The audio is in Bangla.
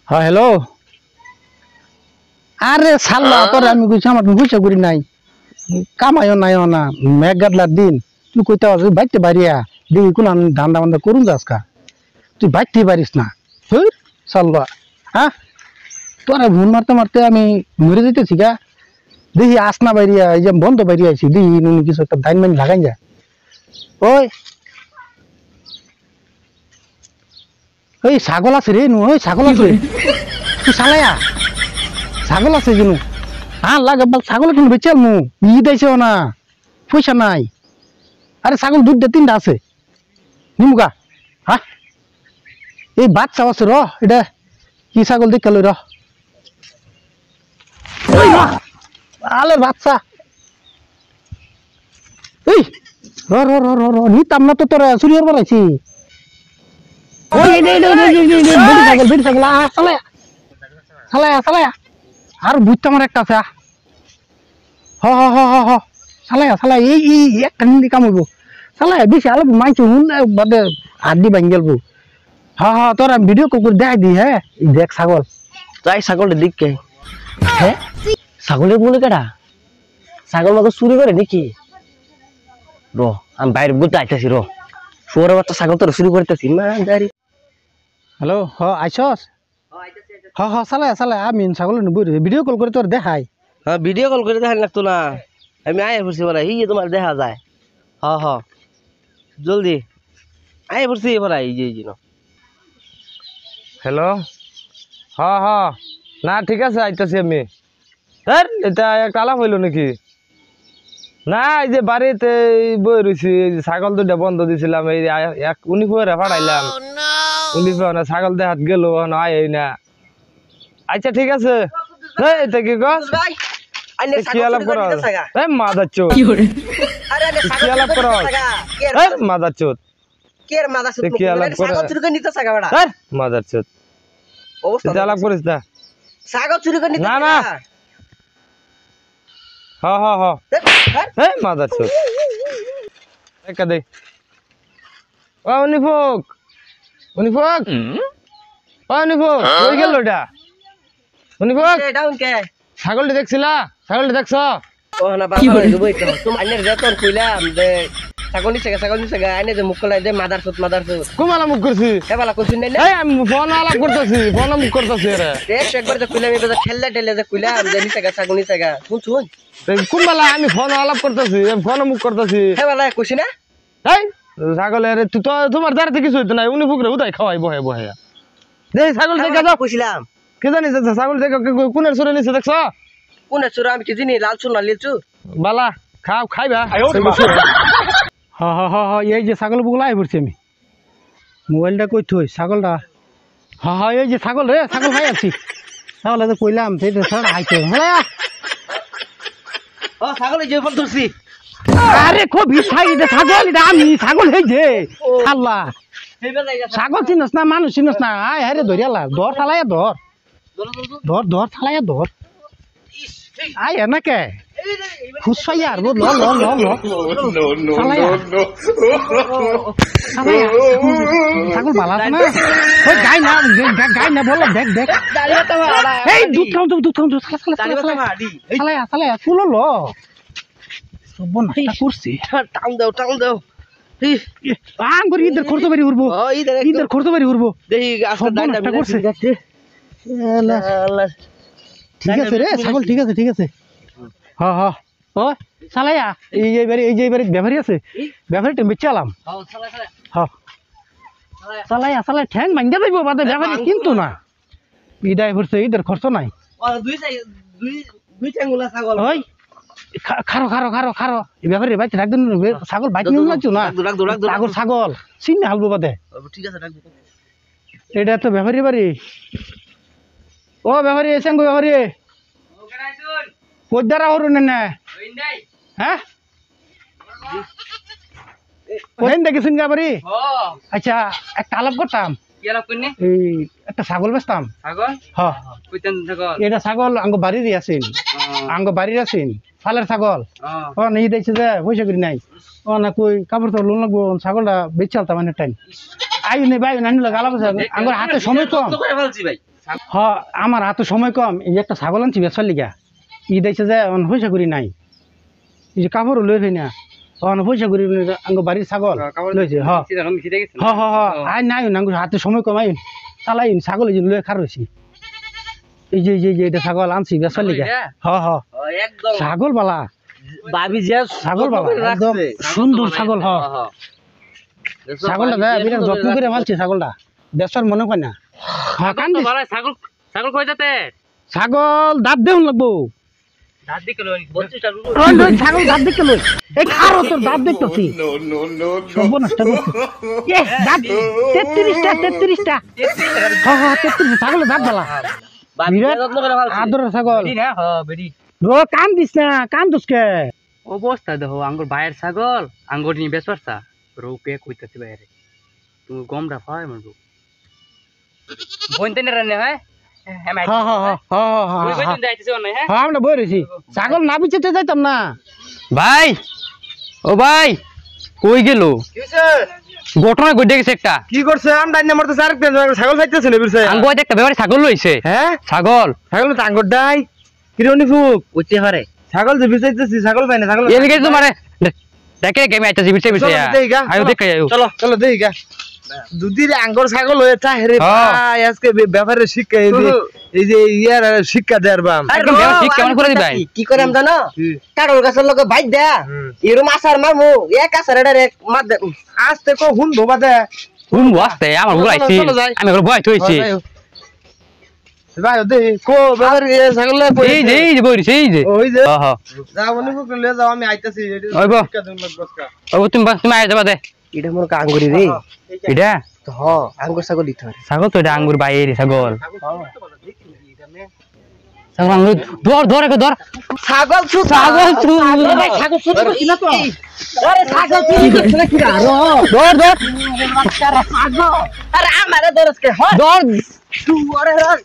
হ্যাঁ হ্যালো। আরে সাল্লা তোর আমি কইছি আমার পয়সা করি নাই, কামাইও নাই না, মেঘ গাদলার দিন। তুই কইতে পারছিস বাইতে বাড়িয়া দেখি কোন ধান্দা বান্দা করুন যাসকা, তুই বাইতে পারিস না। সাল্লা হ্যাঁ, তোরা ভুল মারতে মারতে আমি মরে যেতেছি গা। দেখি আস না বাইরিয়া, এই যে বন্ধ বাইরিয়া আছি, দেখি নুন কিছু একটা ধান মাইন লাগাই যা। ওই ওই ছাগল আছে রে নু, ওই ছাগল আছে, তুই চালায়া ছাগল আছে কিনু। হ্যাঁ লাগে ছাগল কিন্তু বেঁচে আলমু, ঈদ আইছে না, পয়সা নাই। আরে ছাগল দুধটা তিনটা আছে নিমুকা। হ্যাঁ এই বাচ্চা আছে র, এটা কি ছাগল দেখে লই র, আলে বাচ্চা। এই র র র র র নিতাম না তো তোরা চুরি হবার বানাইছি। ওই ছাগল বেড়ি ছাগল চালায়া চালায়া চালায়া। আর বুঝতে আমার একটা আছে, হ হ হ হ হ চালায়া চালায়া এই একটা নিলে কামড়বো। চালায়া বেশি আলো মাইছে বাদে হাড্ডি ভাঙি গেলবো। হ্যাঁ হ্যাঁ তোর আমি ভিডিও কল করে দেখাই দি। হ্যাঁ দেখ ছাগল, তাই ছাগলটা দিক কে? হ্যাঁ ছাগলের বলে কেডা? ছাগল মাকে চুরি করে নাকি? র আমি বাইরে বুঝতে আইতেছি, র শুয়ার বাচ্চা ছাগল তোর চুরি করতেছি। হ্যালো হ আইসস? হ হ চালায়া চালায়া আমি ছাগল ভিডিও কল করে তোর দেখাই। হ্যাঁ ভিডিও কল করে দেখা লাগতো না, আমি আয় পড়ছি বলা হি তোমার দেখা যায়। হ হ জলদি আয় পড়ছি বলা এই যে হ্যালো, হ হ না ঠিক আছে আইতাছি আমি। এটা একটা আলাপ হইলো নাকি? না এই যে বাড়িতে বই রয়েছি, ছাগল দুটা বন্ধ দিছিলাম, এই এক উনি ফুয়ারে ফাটাইলাম, উনি ফুয়া ছাগল দেখাত গেল আয় না। আচ্ছা ঠিক আছে, এটা কি কস কি আলাপ করা? মাদার চোদ কি আলাপ করা? মাদার চোদ কি আলাপ করা? মাদার চোদ আলাপ করিস না। ছাগল চুরি করে না না হ হ হ মাদার চোদ দেখা দে। ও উনিফুক উনিফুক উনিফুক কই গেল ওটা? উনিফুক ছাগলটি দেখছিলা? ছাগলটি দেখছ? ও না বাবা গবই তো তুমি আইনের রেতন কইলাম যে ছাগল নিছে গা আইনে যে মুখ কলাই দে মাদার চোদ কুমালা মুখ করছি এবালা কইছিন নাই এই আমি ফোন আলাপ করতেছি, ফোন মুখ করতেছি রে। দেখ একবার যে কইলাম এবার ঠেললে যে কইলাম যে নিছে গা ছাগল নিছে গা শুন কুমালা আমি ফোন আলাপ করতেছি, ফোন মুখ করতেছি। এবালা কইছি না এই ছাগল রে তুই তো তোমার দ্বারা কিছু হইতো না, উনি ফুকরে উদাই খাওয়াই বহে বহে দে ছাগল থেকে যাও। কইছিলাম কে জানিস ছাগল থেকে কোনের সরে নিছে দেখছ? কোনে চুরা আমি কি জানি লাল চুন না লিচু বালা খাও খাইবা। হ হ হ হ এই যে ছাগল বুগলা আই পড়ছি আমি, মোবাইলটা কই থই ছাগলটা। হ হ এই যে ছাগল রে, ছাগল খাই আছি। ছাগল তো কইলাম সেইটা ছাড়া আইতে ও ছাগল যে ফল ধরছি। আরে খুব বিছাই এটা ছাগল, এটা আমি ছাগল এই যে আল্লাহ। ছাগল চিনস না, মানুষ চিনস না, আয় হারে ধরিয়ালা ধর থালাইয়া ধর ধর ধর থালাইয়া ধর আয় এনাকে খুশাইয়া আর ল ল ল ল থালাইয়া ছাগল বালা আছে না? ওই গাই না বল দেখ দেখ এই দুধ খাও থালাইয়া থালাইয়া চুলো ল সব নাস্তা করছি। টাউন দাও আঙ্গুর ঈদের খরচ বাড়ি উঠবো, ঈদের খরচ বাড়ি উঠবো। দেখি নাস্তা করছে। ঠিক আছে রে ছাগল, ঠিক আছে ঠিক আছে। হ হ ও চালাইয়া এই যে এবারে ব্যাপারী আছে, ব্যাপারীটা বেঁচে আলাম। হ চালাইয়া চালাই ঠ্যাং ভাঙ্গা যাইব বাদে ব্যাপারী কিন্তু না ইদাই করছে, ঈদের খরচ নাই। ওই খারো খারো খারো খারো এই ব্যাপারে বাইতে রাখবেন, ছাগল বাইতে নিয়ে লাগছো না, ছাগল ছাগল চিন্তা হালবো বাদে। এটা তো ব্যাপারী বাড়ি। ও ব্যাপারী এসেন গো ব্যাপারী কোদ্দারা হরুন না হ্যাঁ দেখেছেন ব্যাপারী? আচ্ছা একটা আলাপ করতাম, এই একটা ছাগল বেচতাম। এটা ছাগল আঙ্গ বাড়িরই আছেন, আঙ্গ বাড়ির আছেন ফালের ছাগল। ও নিয়ে দেখছে যে পয়সা করি নাই, ও না কই কাপড় তো লোন লাগবো, ছাগলটা বেচে আলতাম মানে টাইম আয়ু নেই ভাই নানি গালা বসে আঙ্গুর হাতে সময় কম। হ আমার হাতে সময় কম এই একটা ছাগল আনছি বেচার লিগা ই দেখছে যে পয়সা করি নাই এই যে কাপড় লই ফেই না পয়সা করি আঙ্গ বাড়ির ছাগল লইছে হ হ হ হ আই নাই নাঙ্গ হাতে সময় কম আইন চালাই ছাগল এই লই খার রইছি এই যে এটা ছাগল আনছি বেচার লিগা হ হ একদম ছাগল বালা ভাবি যে ছাগল বালা একদম সুন্দর ছাগল হ ছাগলটা দেখ বিরাট যত্ন করে মালছি ছাগলটা বেচার মনে হয় না হ্যাঁ কান্দি ছাগল ছাগল কই যাতে ছাগল দাঁত দেউন লাগবো দাঁত দিকে লই 25 টা ছাগল দাঁত দেখতে লই এই খারো তোর দাঁত দেখতেছি সর্বনাশটা করছি এ দাঁত 33টা হ্যাঁ হ্যাঁ 33 ছাগলের দাঁত বালা বিরাট আদরের ছাগল না হ বেডি রো কান দিস না কান দুসকে অবস্থা দেখো আঙ্গুর বাইরের ছাগল আঙ্গুর নিয়ে বেশ পারছা রৌপে কইতাছি বাইরে তুমি গমটা পায় মরবো বইতে না রান্না হয় হ্যাঁ হ্যাঁ হ্যাঁ ওই হ্যাঁ বইতে যাইতেছ না হ্যাঁ হ্যাঁ আমরা বই রয়েছি ছাগল না বিচতে যাইতাম না ভাই ও ভাই কই গেল ঘটনা ঘটে গেছে একটা কি করছে আমরা ডাইনা মরতে ছাগল খাইতেছিল বিরছে আঙ্গুর একটা ব্যাপারে ছাগল লইছে হ্যাঁ ছাগল ছাগল তো আঙ্গুর ডাই কিরনি ফুক উচ্চে হারে ছাগল যে বিচাইতেছি ছাগল পাই না ছাগল এদিকে তো মারে দেখে গেমে আইতাছি বিছে বিছে চলো, দেই গা, আয়ো চলো। দেখে আয়ো চলো চলো দেই গা দুদির আঙ্গুর ছাগল হয়ে তা হেরে হ্যাঁ। ভাই আজকে ব্যাপারে শিক্ষা এই যে ইয়ার শিক্ষা দেয়ার বাম একদম ব্যাপার ঠিক কেমন করে দিবাই কি করে আমি জানো কারোর গাছের লগে বাইক দেয়া এরম আসার মারমু এক আসার এটা এক মার দে আজতে কো হুন ধোবা দে কোন বসতে আমার ঘুরে আইছি চলো যাই। আমি ঘুরে বই থইছি ভাই দে কো ব্যাপার ছাগল এই যে বইছি এই যে ওই যে হ্যাঁ হ্যাঁ যাও মনে ফুক লয়ে যাও আমি আইতাছি ওই গো। শিক্ষা দেন গসকা ও তুমি আয় যাবা দে এটা মোর কাঙ্গুরি রে এটা তো হ আঙ্গুর ছাগল দিতে হয় ছাগল তো এটা আঙ্গুর বাইরে ছাগল ছাগল আঙ্গুর ধর ধর ছাগল ছু ছাগল ছাগল ছোট ছিল তো আরে ছাগল চুরি করছে না কি আরো ধর আরে আমারে দরজকে হ ধর তুই আরে ছাগল